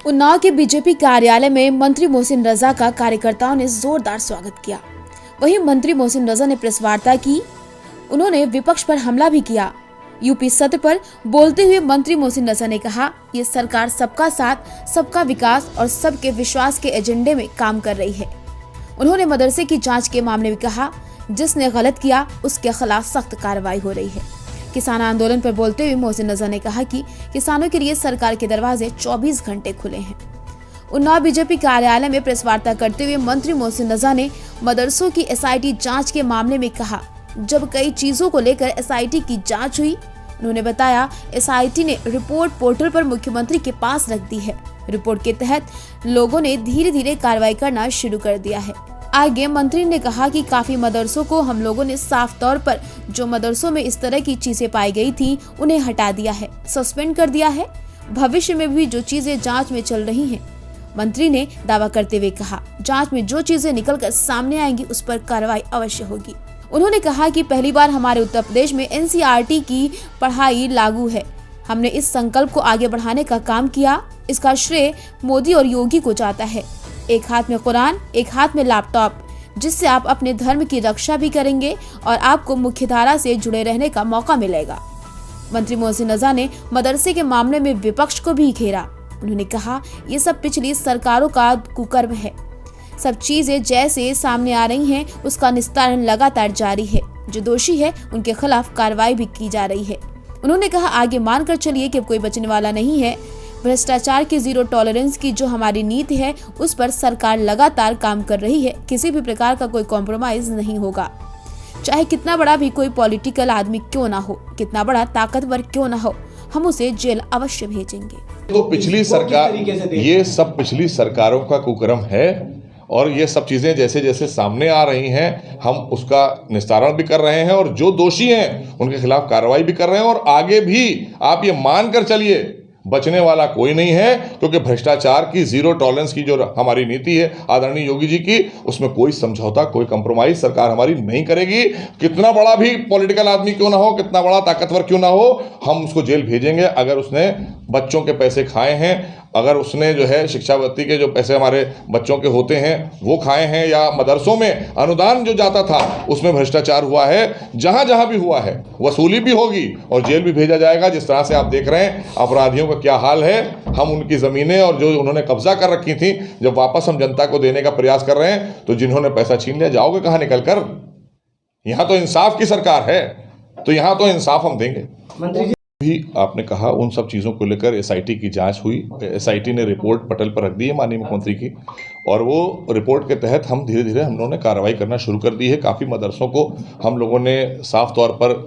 उन्नाव के बीजेपी कार्यालय में मंत्री मोहसिन रजा का कार्यकर्ताओं ने जोरदार स्वागत किया। वहीं मंत्री मोहसिन रजा ने प्रेस वार्ता की। उन्होंने विपक्ष पर हमला भी किया। यूपी सत्र पर बोलते हुए मंत्री मोहसिन रजा ने कहा, ये सरकार सबका साथ, सबका विकास और सबके विश्वास के एजेंडे में काम कर रही है। उन्होंने मदरसे की जांच के मामले में कहा, जिसने गलत किया उसके खिलाफ सख्त कार्रवाई हो रही है। किसान आंदोलन पर बोलते हुए मोहसिन रजा ने कहा कि किसानों के लिए सरकार के दरवाजे 24 घंटे खुले हैं। उन्नाव बीजेपी कार्यालय में प्रेस वार्ता करते हुए मंत्री मोहसिन रजा ने मदरसों की एसआईटी जांच के मामले में कहा, जब कई चीजों को लेकर एसआईटी की जांच हुई। उन्होंने बताया, एसआईटी ने रिपोर्ट पोर्टल पर मुख्यमंत्री के पास रख दी है। रिपोर्ट के तहत लोगों ने धीरे धीरे कार्रवाई करना शुरू कर दिया है। आगे मंत्री ने कहा कि काफी मदरसों को हम लोगों ने साफ तौर पर जो मदरसों में इस तरह की चीजें पाई गई थी उन्हें हटा दिया है, सस्पेंड कर दिया है। भविष्य में भी जो चीजें जांच में चल रही हैं, मंत्री ने दावा करते हुए कहा, जांच में जो चीजें निकलकर सामने आएंगी उस पर कार्रवाई अवश्य होगी। उन्होंने कहा कि पहली बार हमारे उत्तर प्रदेश में एनसीईआरटी की पढ़ाई लागू है। हमने इस संकल्प को आगे बढ़ाने का काम किया। इसका श्रेय मोदी और योगी को जाता है। एक हाथ में कुरान, एक हाथ में लैपटॉप, जिससे आप अपने धर्म की रक्षा भी करेंगे और आपको मुख्यधारा से जुड़े रहने का मौका मिलेगा। मंत्री मोहसिन रजा ने मदरसे के मामले में विपक्ष को भी घेरा। उन्होंने कहा, ये सब पिछली सरकारों का कुकर्म है। सब चीजें जैसे सामने आ रही हैं, उसका निस्तारण लगातार जारी है। जो दोषी है उनके खिलाफ कार्रवाई भी की जा रही है। उन्होंने कहा, आगे मानकर चलिए कि कोई बचने वाला नहीं है। भ्रष्टाचार की जीरो टॉलरेंस की जो हमारी नीति है उस पर सरकार लगातार काम कर रही है। किसी भी प्रकार का कोई कॉम्प्रोमाइज नहीं होगा, चाहे कितना बड़ा भी कोई पॉलिटिकल आदमी क्यों ना हो, कितना बड़ा ताकतवर क्यों ना हो, हम उसे जेल अवश्य भेजेंगे। तो पिछली सरकार, ये सब पिछली सरकारों का कुकर्म है और ये सब चीजें जैसे जैसे सामने आ रही हैं हम उसका निस्तारण भी कर रहे हैं और जो दोषी हैं उनके खिलाफ कार्रवाई भी कर रहे हैं। और आगे भी आप ये मानकर चलिए, बचने वाला कोई नहीं है, क्योंकि भ्रष्टाचार की जीरो टॉलरेंस की जो हमारी नीति है आदरणीय योगी जी की, उसमें कोई समझौता, कोई कंप्रोमाइज सरकार हमारी नहीं करेगी। कितना बड़ा भी पॉलिटिकल आदमी क्यों ना हो, कितना बड़ा ताकतवर क्यों ना हो, हम उसको जेल भेजेंगे। अगर उसने बच्चों के पैसे खाए हैं, अगर उसने जो है शिक्षावृत्ति के जो पैसे हमारे बच्चों के होते हैं वो खाए हैं, या मदरसों में अनुदान जो जाता था उसमें भ्रष्टाचार हुआ है, जहां जहां भी हुआ है वसूली भी होगी और जेल भी भेजा जाएगा। जिस तरह से आप देख रहे हैं अपराधियों का क्या हाल है, हम उनकी ज़मीनें और जो उन्होंने कब्जा कर रखी थी जब वापस हम जनता को देने का प्रयास कर रहे हैं, तो जिन्होंने पैसा छीन लिया, जाओगे कहाँ निकल कर। यहाँ तो इंसाफ की सरकार है, तो यहाँ तो इंसाफ हम देंगे। मंत्री जी भी आपने कहा, उन सब चीज़ों को लेकर एसआईटी की जांच हुई। एसआईटी ने रिपोर्ट पटल पर रख दी है माननीय मुख्यमंत्री की, और वो रिपोर्ट के तहत हम धीरे धीरे हम लोगों ने कार्रवाई करना शुरू कर दी है। काफ़ी मदरसों को हम लोगों ने साफ तौर पर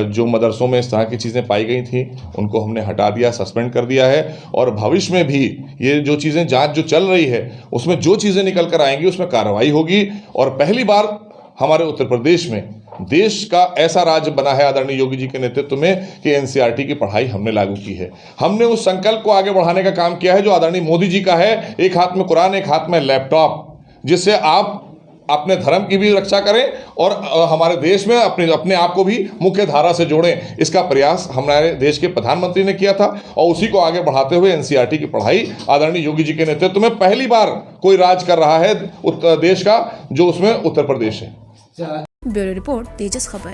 जो मदरसों में इस तरह की चीज़ें पाई गई थी उनको हमने हटा दिया, सस्पेंड कर दिया है। और भविष्य में भी ये जो चीज़ें जांच जो चल रही है उसमें जो चीज़ें निकल कर आएंगी उसमें कार्रवाई होगी। और पहली बार हमारे उत्तर प्रदेश में देश का ऐसा राज्य बना है आदरणीय योगी जी के नेतृत्व में कि एनसीईआरटी की पढ़ाई हमने लागू की है। हमने उस संकल्प को आगे बढ़ाने का काम किया है जो आदरणीय मोदी जी का है, एक हाथ में कुरान, एक हाथ में लैपटॉप, जिससे आप अपने धर्म की भी रक्षा करें और हमारे देश में अपने आप को भी मुख्य धारा से जोड़ें। इसका प्रयास हमारे देश के प्रधानमंत्री ने किया था और उसी को आगे बढ़ाते हुए एनसीईआरटी की पढ़ाई आदरणीय योगी जी के नेतृत्व में पहली बार कोई राज्य कर रहा है उत्तर देश का, जो उसमें उत्तर प्रदेश है। ब्यूरो रिपोर्ट, तेजस खबर।